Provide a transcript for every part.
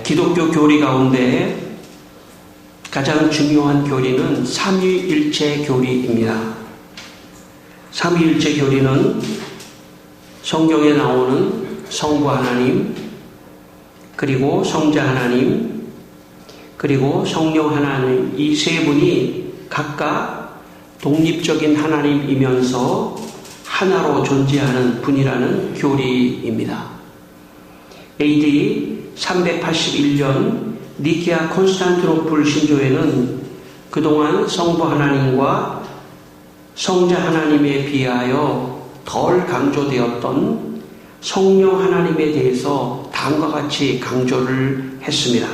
기독교 교리 가운데 가장 중요한 교리는 삼위일체 교리입니다. 삼위일체 교리는 성경에 나오는 성부 하나님, 그리고 성자 하나님, 그리고 성령 하나님, 이 세 분이 각각 독립적인 하나님이면서 하나로 존재하는 분이라는 교리입니다. AD 381년 니케아 콘스탄티노플 신조에는 그동안 성부 하나님과 성자 하나님에 비하여 덜 강조되었던 성령 하나님에 대해서 다음과 같이 강조를 했습니다.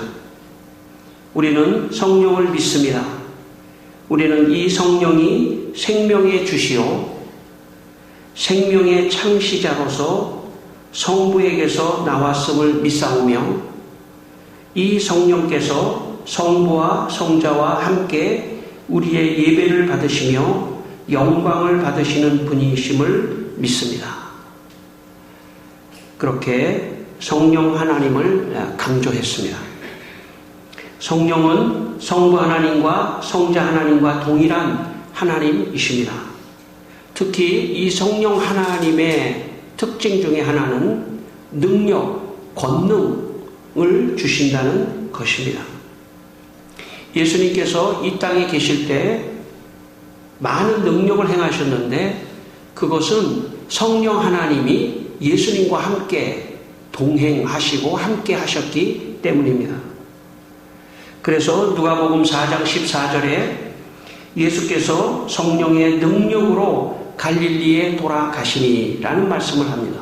우리는 성령을 믿습니다. 우리는 이 성령이 생명의 주시요 생명의 창시자로서 성부에게서 나왔음을 믿사오며 이 성령께서 성부와 성자와 함께 우리의 예배를 받으시며 영광을 받으시는 분이심을 믿습니다. 그렇게 성령 하나님을 강조했습니다. 성령은 성부 하나님과 성자 하나님과 동일한 하나님이십니다. 특히 이 성령 하나님의 특징 중에 하나는 능력, 권능을 주신다는 것입니다. 예수님께서 이 땅에 계실 때 많은 능력을 행하셨는데 그것은 성령 하나님이 예수님과 함께 동행하시고 함께 하셨기 때문입니다. 그래서 누가복음 4장 14절에 예수께서 성령의 능력으로 갈릴리에 돌아가시니라는 말씀을 합니다.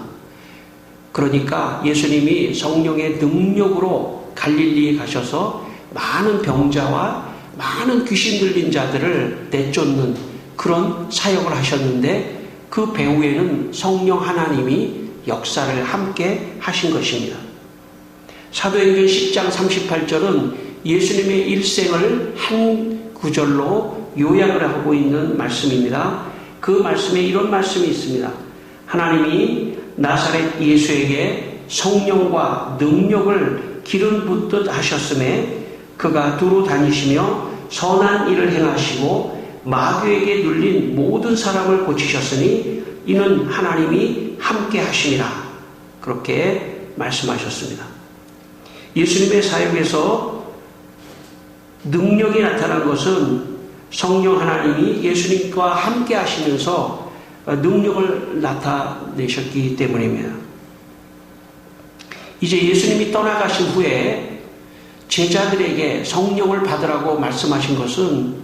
그러니까 예수님이 성령의 능력으로 갈릴리에 가셔서 많은 병자와 많은 귀신 들린 자들을 내쫓는 그런 사역을 하셨는데 그 배후에는 성령 하나님이 역사를 함께 하신 것입니다. 사도행전 10장 38절은 예수님의 일생을 한 구절로 요약을 하고 있는 말씀입니다. 그 말씀에 이런 말씀이 있습니다. 하나님이 나사렛 예수에게 성령과 능력을 기름 붓듯 하셨음에 그가 두루 다니시며 선한 일을 행하시고 마귀에게 눌린 모든 사람을 고치셨으니 이는 하나님이 함께 하심이라. 그렇게 말씀하셨습니다. 예수님의 사역에서 능력이 나타난 것은 성령 하나님이 예수님과 함께 하시면서 능력을 나타내셨기 때문입니다. 이제 예수님이 떠나가신 후에 제자들에게 성령을 받으라고 말씀하신 것은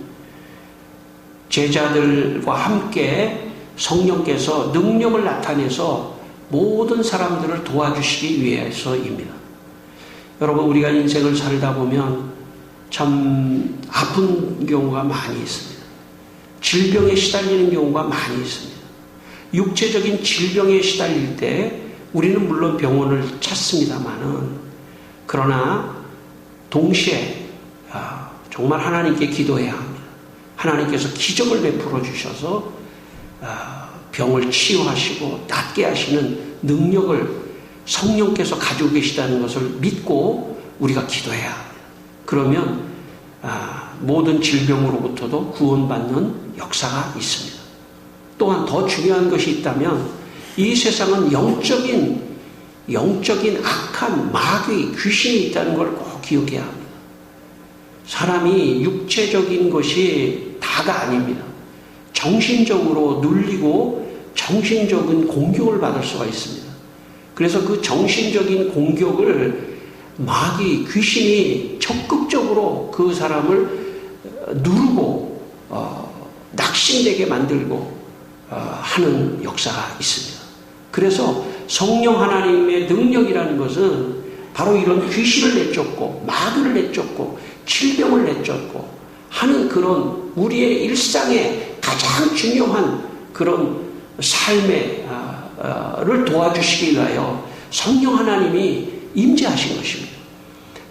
제자들과 함께 성령께서 능력을 나타내서 모든 사람들을 도와주시기 위해서입니다. 여러분, 우리가 인생을 살다 보면 참 아픈 경우가 많이 있습니다. 질병에 시달리는 경우가 많이 있습니다. 육체적인 질병에 시달릴 때 우리는 물론 병원을 찾습니다만은 그러나 동시에 정말 하나님께 기도해야 합니다. 하나님께서 기적을 베풀어 주셔서 병을 치유하시고 낫게 하시는 능력을 성령께서 가지고 계시다는 것을 믿고 우리가 기도해야 합니다. 그러면 모든 질병으로부터도 구원받는 역사가 있습니다. 또한 더 중요한 것이 있다면 이 세상은 영적인 악한 마귀, 귀신이 있다는 걸 꼭 기억해야 합니다. 사람이 육체적인 것이 다가 아닙니다. 정신적으로 눌리고 정신적인 공격을 받을 수가 있습니다. 그래서 그 정신적인 공격을 마귀, 귀신이 적극적으로 그 사람을 누르고 낙심되게 만들고 하는 역사가 있습니다. 그래서 성령 하나님의 능력이라는 것은 바로 이런 귀신을 내쫓고 마귀를 내쫓고 질병을 내쫓고 하는 그런 우리의 일상에 가장 중요한 그런 삶을 도와주시기 위하여 성령 하나님이 임재하신 것입니다.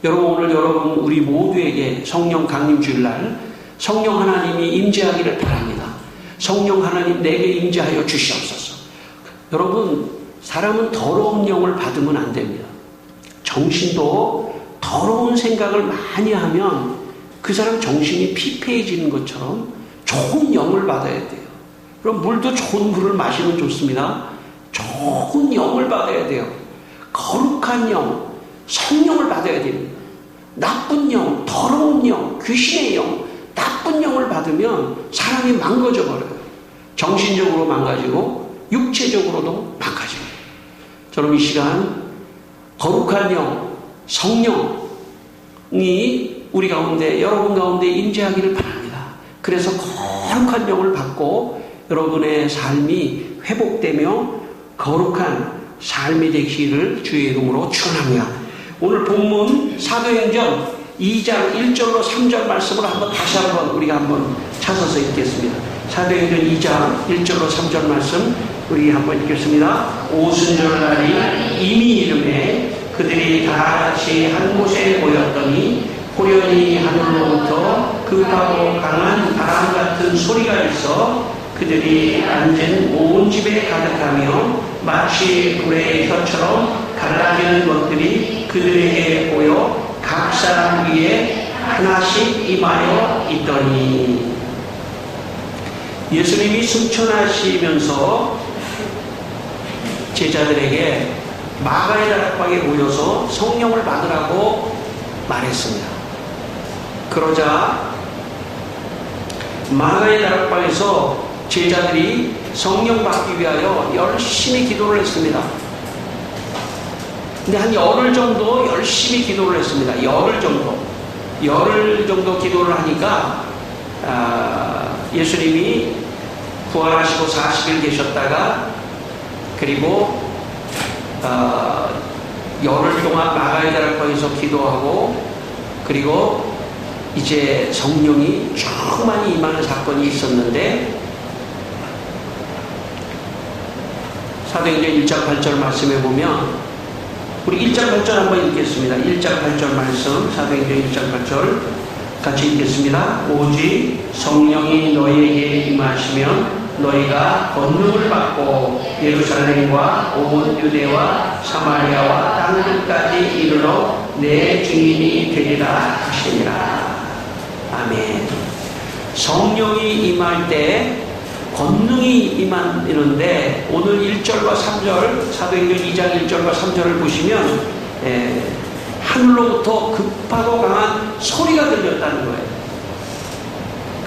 여러분, 오늘 우리 모두에게 성령 강림주일날 성령 하나님이 임재하기를 바랍니다. 성령 하나님 내게 임재하여 주시옵소서. 여러분, 사람은 더러운 영을 받으면 안 됩니다. 정신도 더러운 생각을 많이 하면 그 사람 정신이 피폐해지는 것처럼 좋은 영을 받아야 돼요. 그럼 물도 좋은 물을 마시면 좋습니다. 좋은 영을 받아야 돼요. 거룩한 영, 성령을 받아야 됩니다. 나쁜 영, 더러운 영, 귀신의 영, 나쁜 영을 받으면 사람이 망가져 버려요. 정신적으로 망가지고 육체적으로도 망가지고. 저는 이 시간 거룩한 영, 성령이 우리 가운데, 여러분 가운데 임재하기를 바랍니다. 그래서 거룩한 영을 받고 여러분의 삶이 회복되며 거룩한 삶이 되기를 주의 이름으로 축원합니다. 오늘 본문 사도행전 2장 1절로 3절 말씀을 다시 한번 우리가 한번 찾아서 읽겠습니다. 사도행전 2장 1절로 3절 말씀 우리 한번 읽겠습니다. 오순절날이 이미 이름에 그들이 다 같이 한 곳에 모였더니 호련히 하늘로부터 급하고 강한 바람 같은 소리가 있어 그들이 앉은 온 집에 가득하며 마치 불의 혀처럼 갈라지는 것들이 그들에게 보여 각 사람 위에 하나씩 임하여 있더니. 예수님이 승천하시면서 제자들에게 마가의 다락방에 모여서 성령을 받으라고 말했습니다. 그러자 마가의 다락방에서 제자들이 성령 받기 위하여 열심히 기도를 했습니다. 근데 한 열흘 정도 열심히 기도를 했습니다. 열흘 정도 기도를 하니까 예수님이 부활하시고 40일 계셨다가 그리고 열흘 동안 마가의 다락방에서 기도하고 그리고 이제 성령이 충만히 임하는 사건이 있었는데 사도행전 1장 8절 말씀에 보면 우리 1장 8절 한번 읽겠습니다. 1장 8절 말씀 사도행전 1장 8절 같이 읽겠습니다. 오직 성령이 너희에게 임하시면 너희가 권능을 받고 예루살렘과 온 유대와 사마리아와 땅끝까지 이르러 내 증인이 되리라 하시니라. 아멘. 성령이 임할 때 권능이 임하는데 오늘 1절과 3절 사도행전 2장 1절과 3절을 보시면 하늘로부터 급하고 강한 소리가 들렸다는 거예요.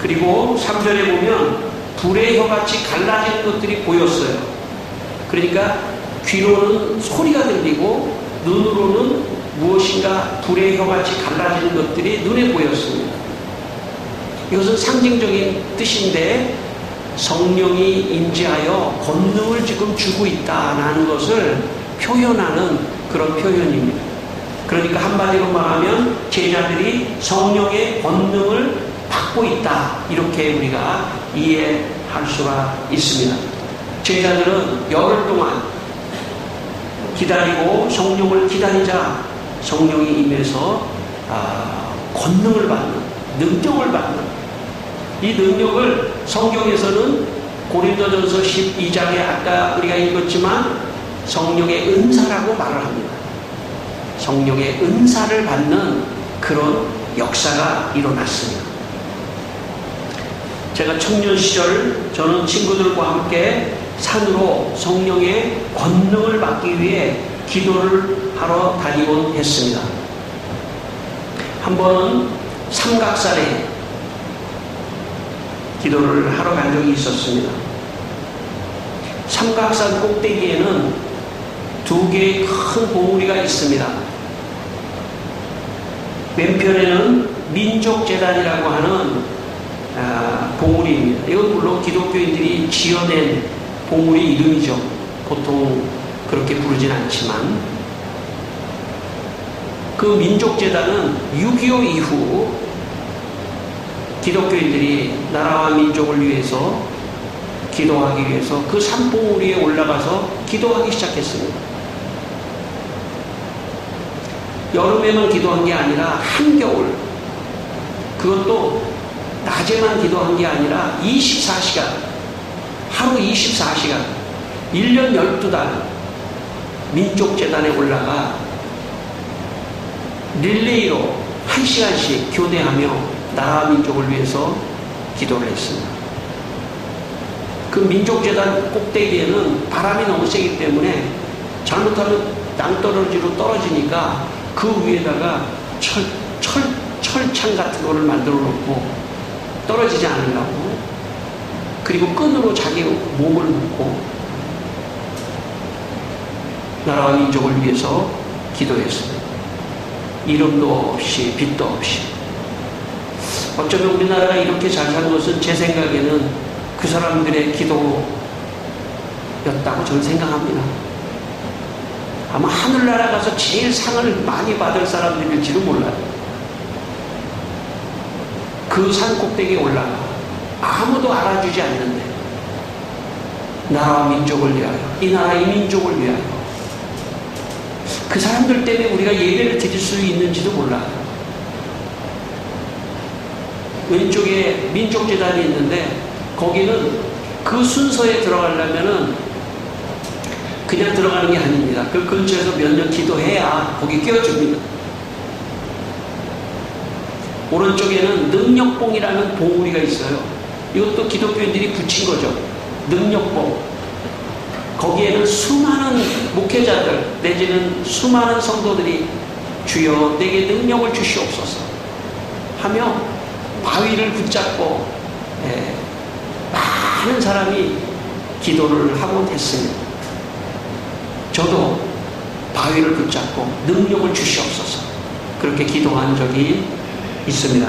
그리고 3절에 보면 불의 혀같이 갈라지는 것들이 보였어요. 그러니까 귀로는 소리가 들리고 눈으로는 무엇인가 불의 혀같이 갈라지는 것들이 눈에 보였습니다. 이것은 상징적인 뜻인데 성령이 임재하여 권능을 지금 주고 있다라는 것을 표현하는 그런 표현입니다. 그러니까 한마디로 말하면 제자들이 성령의 권능을 받고 있다 이렇게 우리가 이해할 수가 있습니다. 제자들은 열흘 동안 기다리고 성령을 기다리자 성령이 임해서 권능을 받는 능력을 받는 이 능력을 성경에서는 고린도전서 12장에 아까 우리가 읽었지만 성령의 은사라고 말을 합니다. 성령의 은사를 받는 그런 역사가 일어났습니다. 제가 청년 시절 저는 친구들과 함께 산으로 성령의 권능을 받기 위해 기도를 하러 다니곤 했습니다. 한 번은 삼각산에 기도를 하러 간 적이 있었습니다. 삼각산 꼭대기에는 두 개의 큰 봉우리가 있습니다. 왼편에는 민족재단이라고 하는 봉우리입니다. 이건 물론 기독교인들이 지어낸 봉우리 이름이죠. 보통 그렇게 부르진 않지만 그 민족재단은 6.25 이후 기독교인들이 나라와 민족을 위해서 기도하기 위해서 그 산봉우리 위에 올라가서 기도하기 시작했습니다. 여름에만 기도한 게 아니라 한겨울, 그것도 낮에만 기도한 게 아니라 24시간, 하루 24시간, 1년 12달 민족재단에 올라가 릴레이로 1시간씩 교대하며 나라와 민족을 위해서 기도를 했습니다. 그 민족재단 꼭대기에는 바람이 너무 세기 때문에 잘못하면 낭떠러지로 떨어지니까 그 위에다가 철창 같은 거를 만들어 놓고 떨어지지 않으려고, 그리고 끈으로 자기 몸을 묶고 나라와 민족을 위해서 기도했습니다. 이름도 없이 빛도 없이. 어쩌면 우리나라가 이렇게 잘 사는 것은 제 생각에는 그 사람들의 기도였다고 저는 생각합니다. 아마 하늘나라 가서 제일 상을 많이 받을 사람들일지도 몰라요. 그 산 꼭대기에 올라가 아무도 알아주지 않는데 나라와 민족을 위하여, 이 나라의 민족을 위하여, 그 사람들 때문에 우리가 예배를 드릴 수 있는지도 몰라요. 왼쪽에 민족재단이 있는데 거기는 그 순서에 들어가려면은 그냥 들어가는 게 아닙니다. 그 근처에서 몇 년 기도해야 거기 끼워줍니다. 오른쪽에는 능력봉이라는 봉우리가 있어요. 이것도 기독교인들이 붙인 거죠. 능력봉. 거기에는 수많은 목회자들 내지는 수많은 성도들이 주여 내게 능력을 주시옵소서 하며 바위를 붙잡고 많은 사람이 기도를 하곤 했습니다. 저도 바위를 붙잡고 능력을 주시옵소서 그렇게 기도한 적이 있습니다.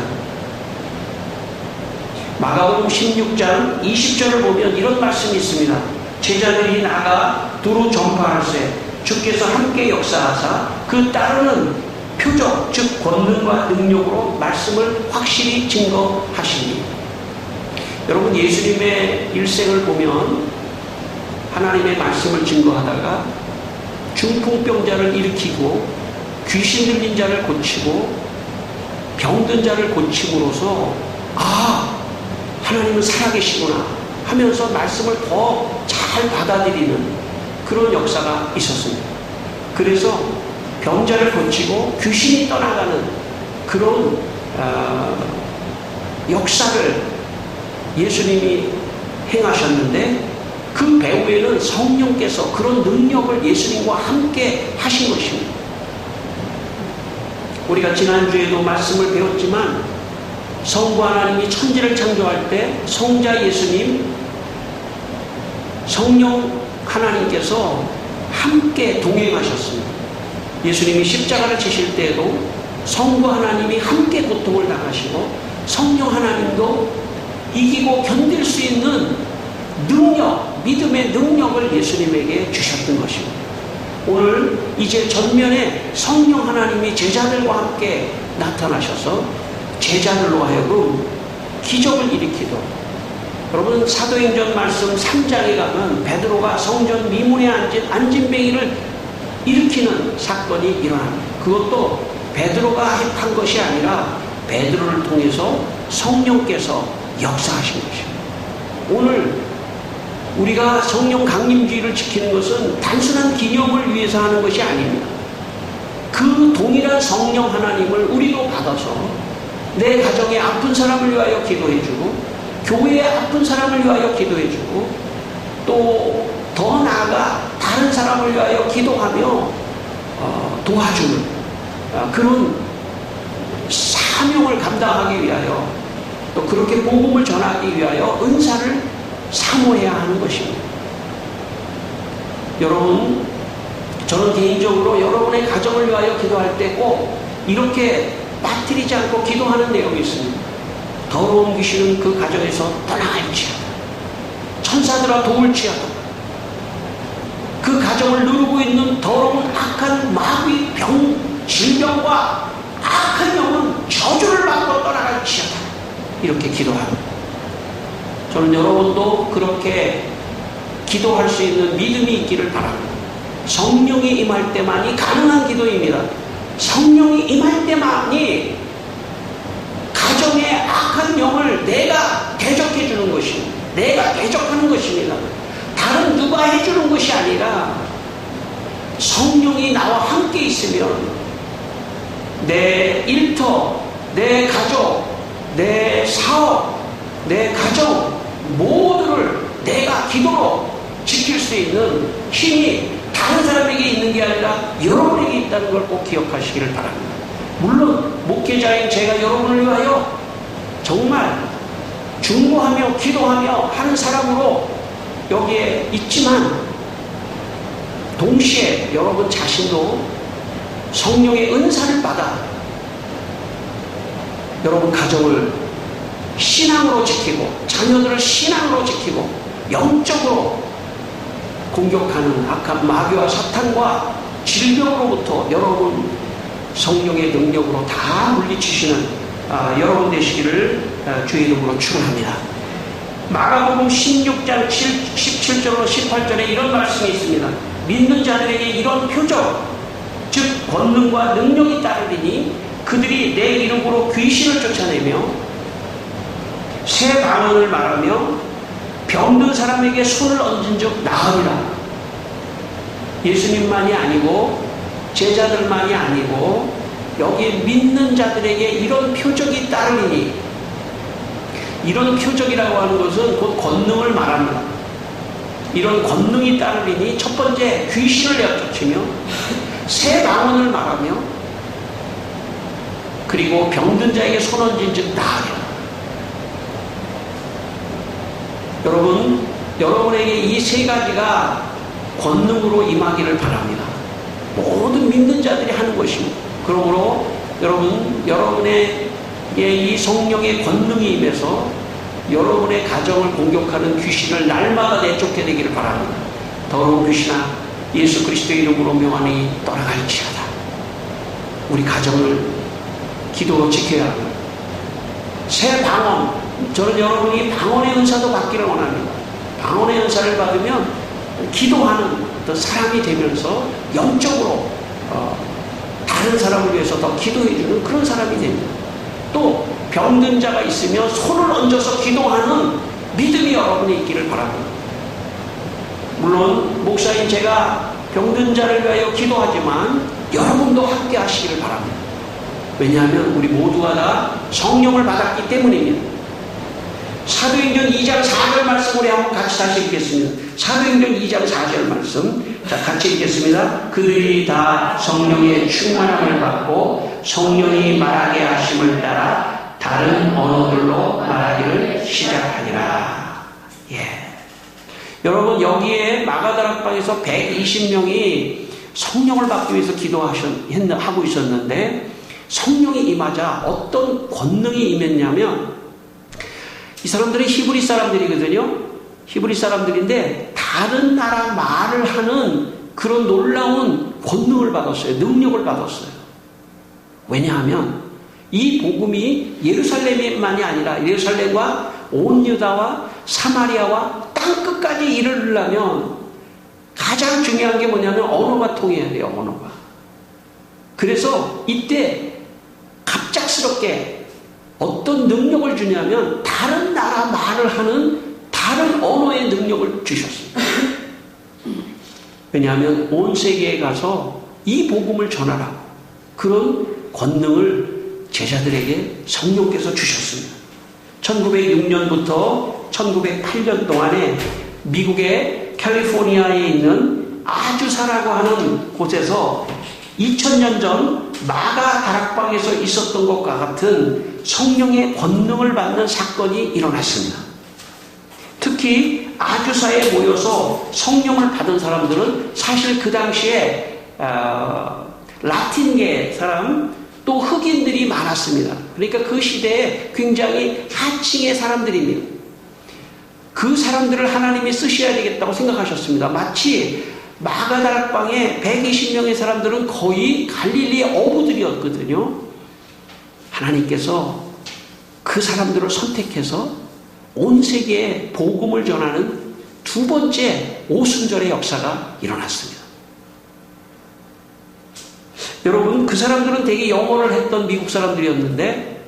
마가복음 16장 20절을 보면 이런 말씀이 있습니다. 제자들이 나가 두루 전파할세 주께서 함께 역사하사 그 따르는 표적 즉 권능과 능력으로 말씀을 확실히 증거하시니. 여러분, 예수님의 일생을 보면 하나님의 말씀을 증거하다가 중풍병자를 일으키고 귀신 들린 자를 고치고 병든 자를 고침으로써 하나님은 살아계시구나 하면서 말씀을 더 잘 받아들이는 그런 역사가 있었습니다. 그래서 병자를 고치고 귀신이 떠나가는 그런 역사를 예수님이 행하셨는데 그 배후에는 성령께서 그런 능력을 예수님과 함께 하신 것입니다. 우리가 지난주에도 말씀을 배웠지만 성부 하나님이 천지를 창조할 때 성자 예수님, 성령 하나님께서 함께 동행하셨습니다. 예수님이 십자가를 지실 때에도 성부 하나님이 함께 고통을 당하시고 성령 하나님도 이기고 견딜 수 있는 능력, 믿음의 능력을 예수님에게 주셨던 것입니다. 오늘 이제 전면에 성령 하나님이 제자들과 함께 나타나셔서 제자들로 하여금 기적을 일으키도록. 여러분, 사도행전 말씀 3장에 가면 베드로가 성전 미문에 앉은 안진뱅이를 일으키는 사건이 일어납니다. 그것도 베드로가 한 것이 아니라 베드로를 통해서 성령께서 역사하신 것입니다. 오늘 우리가 성령 강림주의를 지키는 것은 단순한 기념을 위해서 하는 것이 아닙니다. 그 동일한 성령 하나님을 우리도 받아서 내 가정에 아픈 사람을 위하여 기도해주고 교회에 아픈 사람을 위하여 기도해주고 또 더 나아가 다른 사람을 위하여 기도하며 도와주는 그런 사명을 감당하기 위하여 또 그렇게 복음을 전하기 위하여 은사를 사모해야 하는 것입니다. 여러분, 저는 개인적으로 여러분의 가정을 위하여 기도할 때 꼭 이렇게 빠뜨리지 않고 기도하는 내용이 있습니다. 더러운 귀신은 그 가정에서 떠나갈지어다. 천사들아 도울지어다. 그 가정을 누르고 있는 더러운 악한 마귀, 질병과 악한 영은 저주를 받고 떠나갈지어다. 이렇게 기도합니다. 저는 여러분도 그렇게 기도할 수 있는 믿음이 있기를 바랍니다. 성령이 임할 때만이 가능한 기도입니다. 성령이 임할 때만이 가정의 악한 영을 내가 대적해 주는 것입니다. 내가 대적하는 것입니다. 다른 누가 해주는 것이 아니라 성령이 나와 함께 있으면 내 일터, 내 가족, 내 사업, 내 가정 모두를 내가 기도로 지킬 수 있는 힘이 다른 사람에게 있는 게 아니라 여러분에게 있다는 걸 꼭 기억하시기를 바랍니다. 물론 목회자인 제가 여러분을 위하여 정말 중보하며 기도하며 하는 사람으로 여기에 있지만 동시에 여러분 자신도 성령의 은사를 받아 여러분 가정을 신앙으로 지키고 자녀들을 신앙으로 지키고 영적으로 공격하는 악한 마귀와 사탄과 질병으로부터 여러분 성령의 능력으로 다 물리치시는 여러분 되시기를 주의 이름으로 축원합니다. 마가복음 16장 17절로 18절에 이런 말씀이 있습니다. 믿는 자들에게 이런 표적 즉 권능과 능력이 따르리니 그들이 내 이름으로 귀신을 쫓아내며 새 방언을 말하며 병든 사람에게 손을 얹은 즉 나으리라. 예수님만이 아니고 제자들만이 아니고 여기 믿는 자들에게 이런 표적이 따르니, 이런 표적이라고 하는 것은 곧 권능을 말합니다. 이런 권능이 따르니 첫 번째 귀신을 내어쫓으며 새 방언을 말하며 그리고 병든 자에게 손 얹은 즉 나으리라. 여러분에게 이 세 가지가 권능으로 임하기를 바랍니다. 모든 믿는 자들이 하는 것입니다. 그러므로 여러분에게 이 성령의 권능이 임해서 여러분의 가정을 공격하는 귀신을 날마다 내쫓게 되기를 바랍니다. 더러운 귀신아 예수 그리스도의 이름으로 명하니 떠나갈지어다. 우리 가정을 기도로 지켜야 합니다. 새 방언, 저는 여러분이 방언의 은사도 받기를 원합니다. 방언의 은사를 받으면 기도하는 어떤 사람이 되면서 영적으로 다른 사람을 위해서 더 기도해주는 그런 사람이 됩니다. 또 병든 자가 있으면 손을 얹어서 기도하는 믿음이 여러분이 있기를 바랍니다. 물론 목사인 제가 병든 자를 위하여 기도하지만 여러분도 함께 하시기를 바랍니다. 왜냐하면 우리 모두가 다 성령을 받았기 때문입니다. 사도행전 2장 4절 말씀 우리 한번 같이 다시 읽겠습니다. 사도행전 2장 4절 말씀 자 같이 읽겠습니다. 그들이 다 성령의 충만함을 받고 성령이 말하게 하심을 따라 다른 언어들로 말하기를 시작하니라. 여러분 여기에 마가다락방에서 120명이 성령을 받기 위해서 기도하고 있었는데 성령이 임하자 어떤 권능이 임했냐면 이 사람들은 히브리 사람들이거든요. 히브리 사람들인데 다른 나라 말을 하는 그런 놀라운 권능을 받았어요. 능력을 받았어요. 왜냐하면 이 복음이 예루살렘만이 아니라 예루살렘과 온 유다와 사마리아와 땅끝까지 이르려면 가장 중요한 게 뭐냐면 언어가 통해야 돼요. 언어가. 그래서 이때 갑작스럽게 어떤 능력을 주냐면 다른 나라 말을 하는 다른 언어의 능력을 주셨습니다. 왜냐하면 온 세계에 가서 이 복음을 전하라고 그런 권능을 제자들에게 성령께서 주셨습니다. 1906년부터 1908년 동안에 미국의 캘리포니아에 있는 아주사라고 하는 곳에서 2000년 전 마가 다락방에서 있었던 것과 같은 성령의 권능을 받는 사건이 일어났습니다. 특히 아주사에 모여서 성령을 받은 사람들은 사실 그 당시에 라틴계 사람 또 흑인들이 많았습니다. 그러니까 그 시대에 굉장히 하층의 사람들입니다. 그 사람들을 하나님이 쓰셔야 되겠다고 생각하셨습니다. 마치 마가다락방에 120명의 사람들은 거의 갈릴리의 어부들이었거든요. 하나님께서 그 사람들을 선택해서 온 세계에 복음을 전하는 두 번째 오순절의 역사가 일어났습니다. 여러분 그 사람들은 되게 영어를 했던 미국 사람들이었는데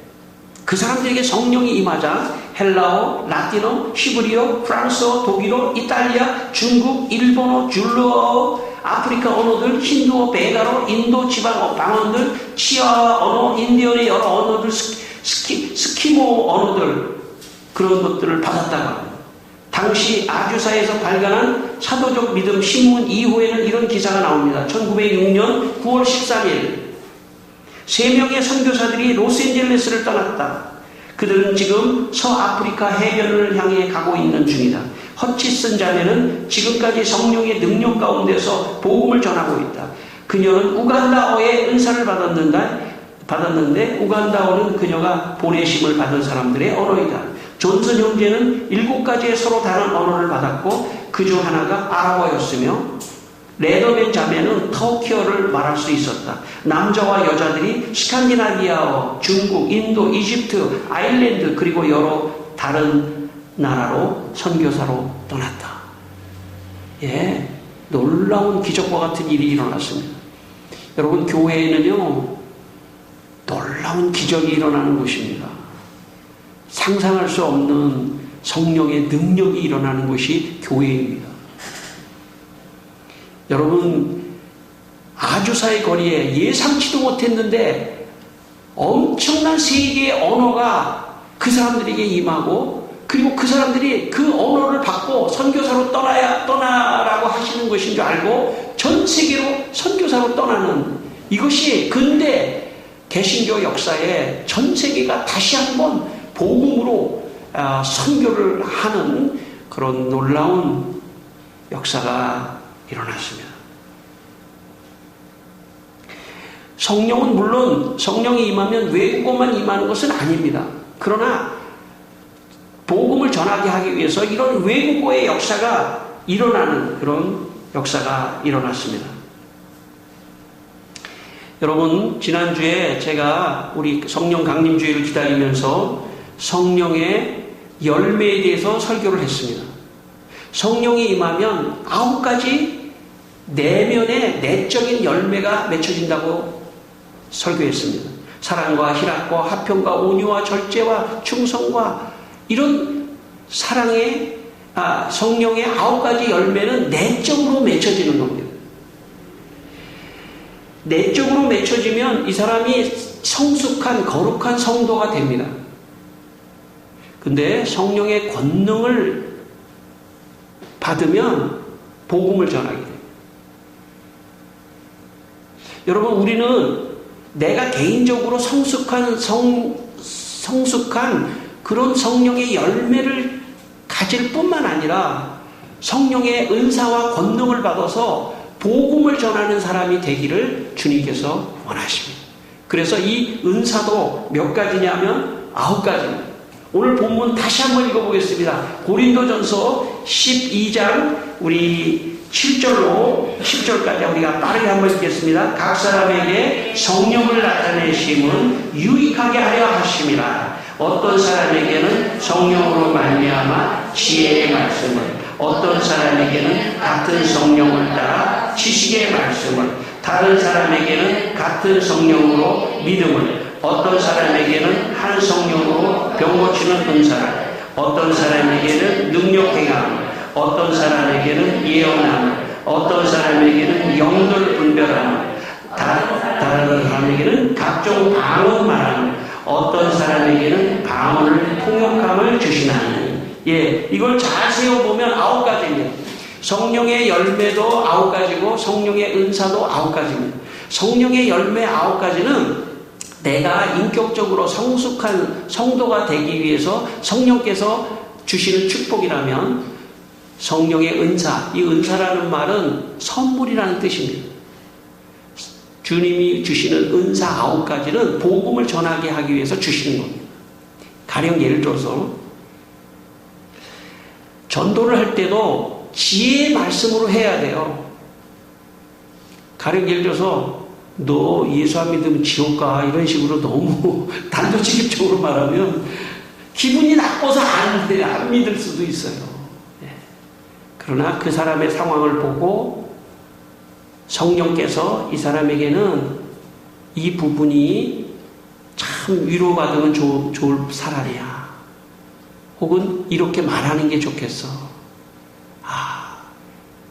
그 사람들에게 성령이 임하자 헬라어, 라틴어, 히브리어, 프랑스어, 독일어, 이탈리아, 중국, 일본어, 줄루어, 아프리카 언어들, 힌두어, 베가로, 인도 지방 방언들, 치아 언어, 인디언의 여러 언어들, 스키모 언어들, 그런 것들을 받았다고 합니다. 당시 아주사에서 발간한 사도적 믿음 신문 이후에는 이런 기사가 나옵니다. 1906년 9월 13일 3명의 선교사들이 로스앤젤레스를 떠났다. 그들은 지금 서아프리카 해변을 향해 가고 있는 중이다. 허치슨 자매는 지금까지 성령의 능력 가운데서 복음을 전하고 있다. 그녀는 우간다어의 은사를 받았는데 우간다어는 그녀가 보내심을 받은 사람들의 언어이다. 존슨 형제는 7가지의 서로 다른 언어를 받았고 그 중 하나가 아랍어였으며 레더맨 자매는 터키어를 말할 수 있었다. 남자와 여자들이 스칸디나비아어, 중국, 인도, 이집트, 아일랜드 그리고 여러 다른 나라로 선교사로 떠났다. 예, 놀라운 기적과 같은 일이 일어났습니다. 여러분, 교회에는요 놀라운 기적이 일어나는 곳입니다. 상상할 수 없는 성령의 능력이 일어나는 곳이 교회입니다. 여러분, 아주사의 거리에 예상치도 못했는데 엄청난 세계의 언어가 그 사람들에게 임하고, 그리고 그 사람들이 그 언어를 받고 선교사로 떠나라고 하시는 것인 줄 알고 전 세계로 선교사로 떠나는, 이것이 근대 개신교 역사에 전 세계가 다시 한번 복음으로 선교를 하는 그런 놀라운 역사가 일어났습니다. 성령은 물론 성령이 임하면 외국어만 임하는 것은 아닙니다. 그러나 복음을 전하게 하기 위해서 이런 외국어의 역사가 일어나는 그런 역사가 일어났습니다. 여러분, 지난주에 제가 우리 성령 강림주의를 기다리면서 성령의 열매에 대해서 설교를 했습니다. 성령이 임하면 9가지 내면의 내적인 열매가 맺혀진다고 설교했습니다. 사랑과 희락과 화평과 온유와 절제와 충성과 이런 사랑의 성령의 9가지 열매는 내적으로 맺혀지는 겁니다. 내적으로 맺혀지면 이 사람이 성숙한 거룩한 성도가 됩니다. 근데 성령의 권능을 받으면 복음을 전하게 돼요. 여러분, 우리는 내가 개인적으로 성숙한 그런 성령의 열매를 가질 뿐만 아니라 성령의 은사와 권능을 받아서 복음을 전하는 사람이 되기를 주님께서 원하십니다. 그래서 이 은사도 몇 가지냐면 9가지입니다. 오늘 본문 다시 한번 읽어보겠습니다. 고린도전서 12장 우리 7절로 10절까지 우리가 빠르게 한번 읽겠습니다. 각 사람에게 성령을 나타내심은 유익하게 하려 하심이라. 어떤 사람에게는 성령으로 말미암아 지혜의 말씀을, 어떤 사람에게는 같은 성령을 따라 지식의 말씀을, 다른 사람에게는 같은 성령으로 믿음을, 어떤 사람에게는 한 성령으로 병 고치는 은사를, 어떤 사람에게는 능력 행함을, 어떤 사람에게는 예언함을, 어떤 사람에게는 영들 분별함을, 다른 사람에게는 각종 방언 말함을, 어떤 사람에게는 방언을 통역함을 주시나니. 예, 이걸 잘 세워보면 9가지입니다. 성령의 열매도 9가지고 성령의 은사도 9가지입니다. 성령의 열매 9가지는 내가 인격적으로 성숙한 성도가 되기 위해서 성령께서 주시는 축복이라면, 성령의 은사, 이 은사라는 말은 선물이라는 뜻입니다. 주님이 주시는 은사 9가지는 복음을 전하게 하기 위해서 주시는 겁니다. 가령 예를 들어서 전도를 할 때도 지혜의 말씀으로 해야 돼요. 가령 예를 들어서 너 예수 안 믿으면 지옥 가, 이런 식으로 너무 단도직입적으로 말하면 기분이 나빠서 안 믿을 수도 있어요. 그러나 그 사람의 상황을 보고 성령께서 이 사람에게는 이 부분이 참 위로받으면 좋을 사람이야, 혹은 이렇게 말하는 게 좋겠어,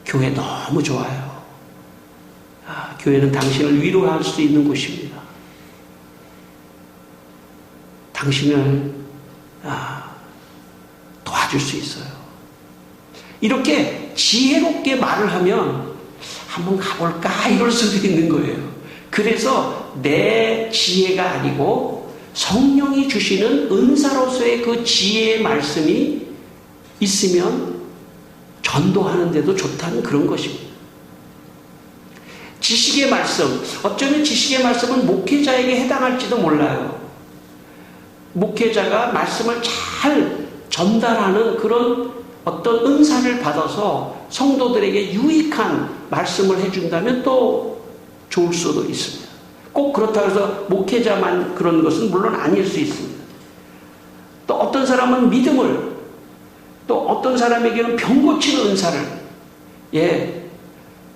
교회 너무 좋아요, 교회는 당신을 위로할 수 있는 곳입니다. 당신을 도와줄 수 있어요. 이렇게 지혜롭게 말을 하면 한번 가볼까 이럴 수도 있는 거예요. 그래서 내 지혜가 아니고 성령이 주시는 은사로서의 그 지혜의 말씀이 있으면 전도하는데도 좋다는 그런 것입니다. 지식의 말씀, 어쩌면 지식의 말씀은 목회자에게 해당할지도 몰라요. 목회자가 말씀을 잘 전달하는 그런 어떤 은사를 받아서 성도들에게 유익한 말씀을 해준다면 또 좋을 수도 있습니다. 꼭 그렇다고 해서 목회자만 그런 것은 물론 아닐 수 있습니다. 또 어떤 사람은 믿음을, 또 어떤 사람에게는 병 고치는 은사를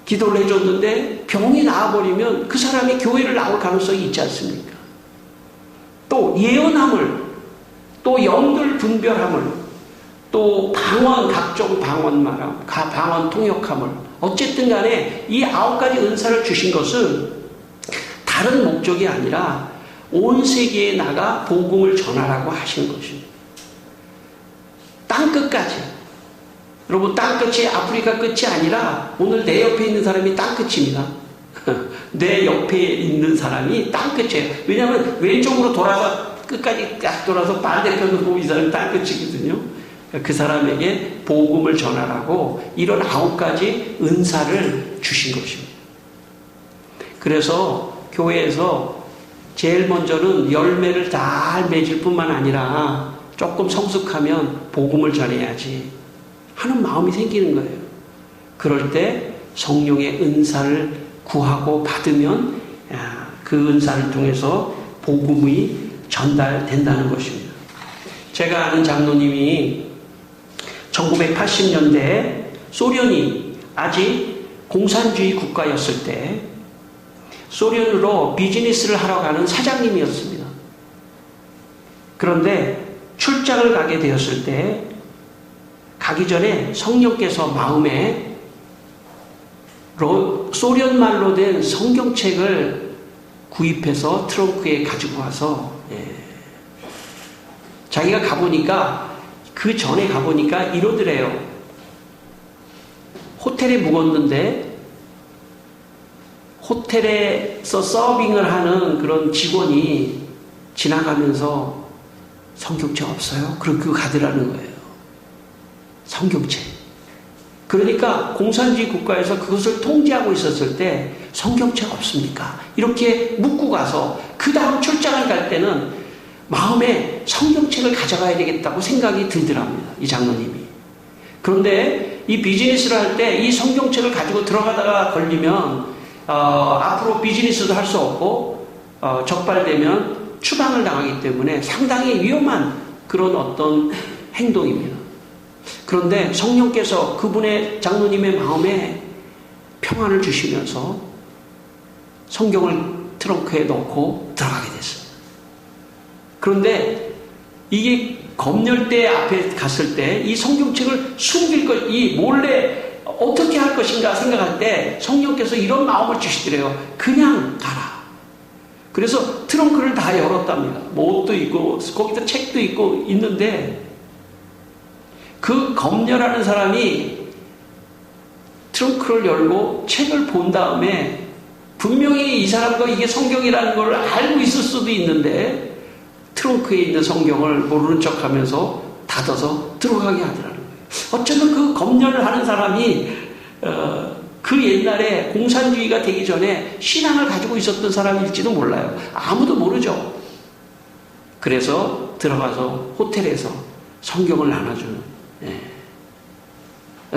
기도를 해줬는데 병이 나아버리면 그 사람이 교회를 나올 가능성이 있지 않습니까? 또 예언함을, 또 영들 분별함을, 또 방언, 각종 방언 말함, 방언 통역함을, 어쨌든 간에 이 9가지 은사를 주신 것은 다른 목적이 아니라 온 세계에 나가 복음을 전하라고 하시는 것입니다. 땅끝까지. 여러분, 땅끝이 아프리카 끝이 아니라 오늘 내 옆에 있는 사람이 땅끝입니다. 내 옆에 있는 사람이 땅끝이에요. 왜냐하면 왼쪽으로 돌아서 끝까지 딱 돌아서 반대편으로 보면 이 사람이 땅끝이거든요. 그 사람에게 복음을 전하라고 이런 9가지 은사를 주신 것입니다. 그래서 교회에서 제일 먼저는 열매를 잘 맺을 뿐만 아니라 조금 성숙하면 복음을 전해야지 하는 마음이 생기는 거예요. 그럴 때 성령의 은사를 구하고 받으면 그 은사를 통해서 복음이 전달된다는 것입니다. 제가 아는 장로님이 1980년대에 소련이 아직 공산주의 국가였을 때 소련으로 비즈니스를 하러 가는 사장님이었습니다. 그런데 출장을 가게 되었을 때 가기 전에 성령께서 마음에 소련 말로 된 성경책을 구입해서 트렁크에 가지고 와서 자기가 가보니까 그 전에 가보니까 이러더래요. 호텔에 묵었는데 호텔에서 서빙을 하는 그런 직원이 지나가면서 성경책 없어요? 그러고 가더라는 거예요. 성경책. 그러니까 공산주의 국가에서 그것을 통제하고 있었을 때 성경책 없습니까? 이렇게 묻고 가서 그 다음 출장을 갈 때는 마음에 성경책을 가져가야 되겠다고 생각이 들더랍니다. 이 장로님이. 그런데 이 비즈니스를 할 때 이 성경책을 가지고 들어가다가 걸리면 앞으로 비즈니스도 할 수 없고 적발되면 추방을 당하기 때문에 상당히 위험한 그런 어떤 행동입니다. 그런데 성령께서 그분의 장로님의 마음에 평안을 주시면서 성경을 트렁크에 넣고 들어가게 됐습니다. 그런데 이게 검열대 앞에 갔을 때 이 성경책을 숨길 것, 이 몰래 어떻게 할 것인가 생각할 때 성령께서 이런 마음을 주시더래요. 그냥 가라. 그래서 트렁크를 다 열었답니다. 뭐 옷도 있고 거기다 책도 있고 있는데 그 검열하는 사람이 트렁크를 열고 책을 본 다음에 분명히 이 사람과 이게 성경이라는 걸 알고 있을 수도 있는데 트렁크에 있는 성경을 모르는 척하면서 닫아서 들어가게 하더라는 거예요. 어쩌면 그 검열을 하는 사람이 그 옛날에 공산주의가 되기 전에 신앙을 가지고 있었던 사람일지도 몰라요. 아무도 모르죠. 그래서 들어가서 호텔에서 성경을 나눠주는.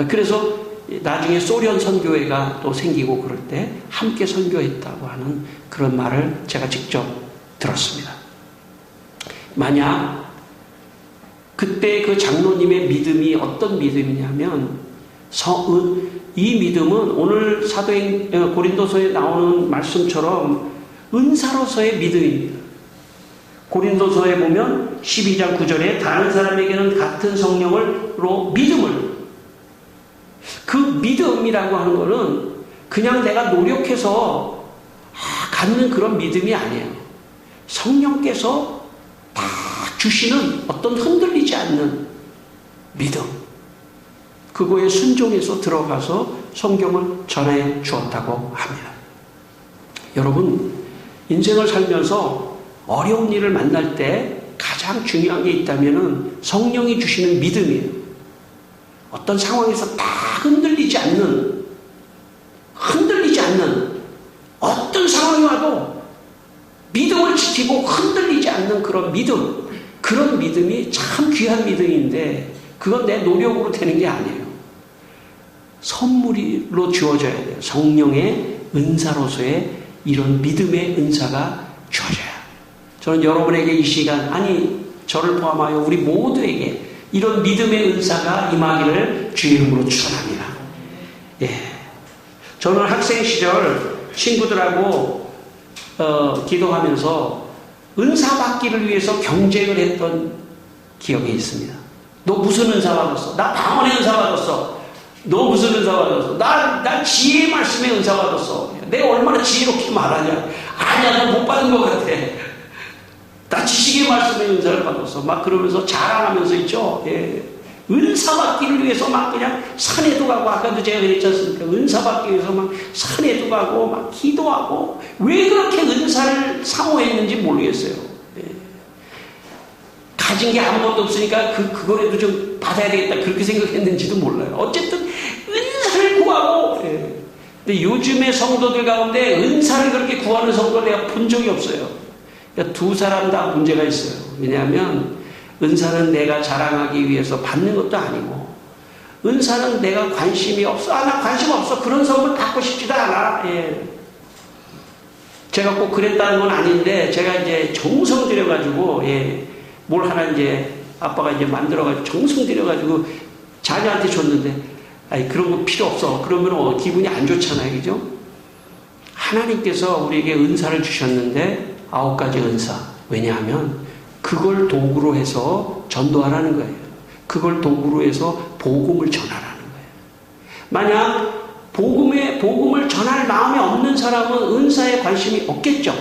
그래서 나중에 소련 선교회가 또 생기고 그럴 때 함께 선교했다고 하는 그런 말을 제가 직접 들었습니다. 만약 그때 그 장로님의 믿음이 어떤 믿음이냐면 이 믿음은 오늘 사도행 고린도서에 나오는 말씀처럼 은사로서의 믿음입니다. 고린도서에 보면 12장 9절에 다른 사람에게는 같은 성령으로 믿음을, 그 믿음이라고 하는 것은 그냥 내가 노력해서 받는 그런 믿음이 아니에요. 성령께서 다 주시는 어떤 흔들리지 않는 믿음, 그거에 순종해서 들어가서 성경을 전해 주었다고 합니다. 여러분, 인생을 살면서 어려운 일을 만날 때 가장 중요한 게 있다면 성령이 주시는 믿음이에요. 어떤 상황에서 다 흔들리지 않는 어떤 상황이 와도 믿음을 지키고 흔들리지 않는 그런 믿음이 참 귀한 믿음인데 그건 내 노력으로 되는 게 아니에요. 선물로 주어져야 돼요. 성령의 은사로서의 이런 믿음의 은사가 주어져요. 저는 여러분에게 이 시간, 아니 저를 포함하여 우리 모두에게 이런 믿음의 은사가 임하기를 주의 이름으로 축원합니다. 저는 학생 시절 친구들하고 기도하면서 은사 받기를 위해서 경쟁을 했던 기억이 있습니다. 너 무슨 은사 받았어? 나 방언의 은사 받았어. 너 무슨 은사 받았어? 나 지혜의 말씀의 은사 받았어. 내가 얼마나 지혜롭게 말하냐? 아니야, 너 못 받은 것 같아. 나 지식의 말씀의 은사를 받았어. 막 그러면서 자랑하면서 있죠. 은사 받기를 위해서 막 그냥 산에도 가고, 아까도 제가 그랬지 않습니까? 은사 받기 위해서 막 산에도 가고, 막 기도하고, 왜 그렇게 은사를 사모했는지 모르겠어요. 가진 게 아무것도 없으니까 그거라도 좀 받아야 되겠다. 그렇게 생각했는지도 몰라요. 어쨌든 은사를 구하고, 근데 요즘의 성도들 가운데 은사를 그렇게 구하는 성도를 내가 본 적이 없어요. 그러니까 두 사람 다 문제가 있어요. 왜냐하면 은사는 내가 자랑하기 위해서 받는 것도 아니고, 은사는 내가 관심이 없어. 나 관심 없어. 그런 선물 받고 싶지도 않아. 제가 꼭 그랬다는 건 아닌데, 제가 이제 정성 들여가지고, 뭘 하나 이제 아빠가 이제 만들어가지고 정성 들여가지고 자녀한테 줬는데, 아니, 그런 거 필요 없어. 그러면 기분이 안 좋잖아요. 그죠? 하나님께서 우리에게 은사를 주셨는데, 9가지 은사. 왜냐하면 그걸 도구로 해서 전도하라는 거예요. 그걸 도구로 해서 복음을 전하라는 거예요. 만약 복음을 전할 마음이 없는 사람은 은사에 관심이 없겠죠.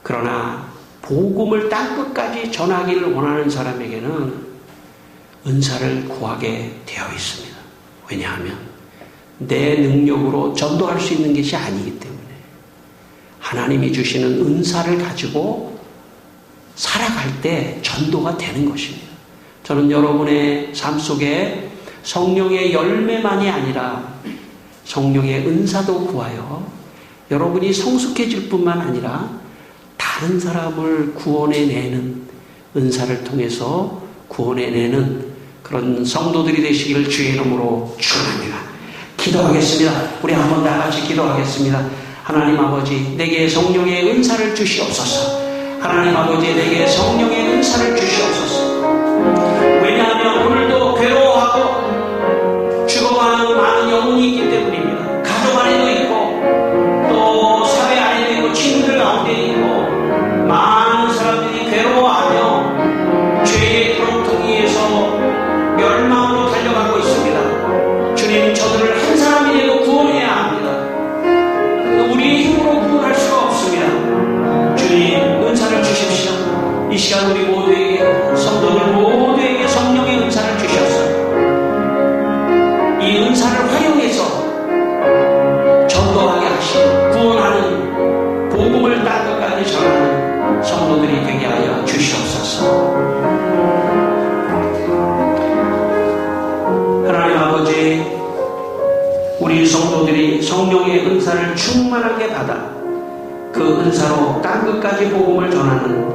그러나 복음을 땅끝까지 전하기를 원하는 사람에게는 은사를 구하게 되어 있습니다. 왜냐하면 내 능력으로 전도할 수 있는 것이 아니기 때문에 하나님이 주시는 은사를 가지고 살아갈 때 전도가 되는 것입니다. 저는 여러분의 삶 속에 성령의 열매만이 아니라 성령의 은사도 구하여 여러분이 성숙해질 뿐만 아니라 다른 사람을 구원해내는 은사를 통해서 구원해내는 그런 성도들이 되시기를 주의 이름으로 축원합니다. 기도하겠습니다. 우리 한번 다 같이 기도하겠습니다. 하나님 아버지, 내게 성령의 은사를 주시옵소서. 하나님 아버지, 내게 성령의 은사를 주시옵소서. 왜냐하면 오늘도 괴로워하고 죽어가는 많은 영혼이 있기 때문입니다. 가족 안에도 있고 또 사회 안에도 있고 친구들 가운데 있고 많은 사람들이 괴로워하며 죄의 구렁텅이에서 멸망으로 달려가고 있습니다. 주님, 저들을 한 사람이라도 구원해야 합니다. 우리의 힘으로 구원할 수가 없습니다. 주님, 은사를 주십시오. 이 시간 우리 모두에게, 성도들 모두에게 성령의 은사를 주셔서 이 은사를 활용해서 전도하게 하시고 구원하는 복음을 땅끝까지 전하는 성도들이 되게 하여 주시옵소서. 하나님 아버지, 우리 성도들이 성령의 은사를 충만하게 받아 그 은사로 땅끝까지 복음을 전하는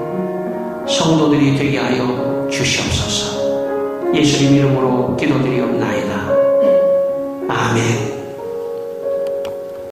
성도들이 되게 하여 주시옵소서. 예수님 이름으로 기도드리옵나이다. 아멘.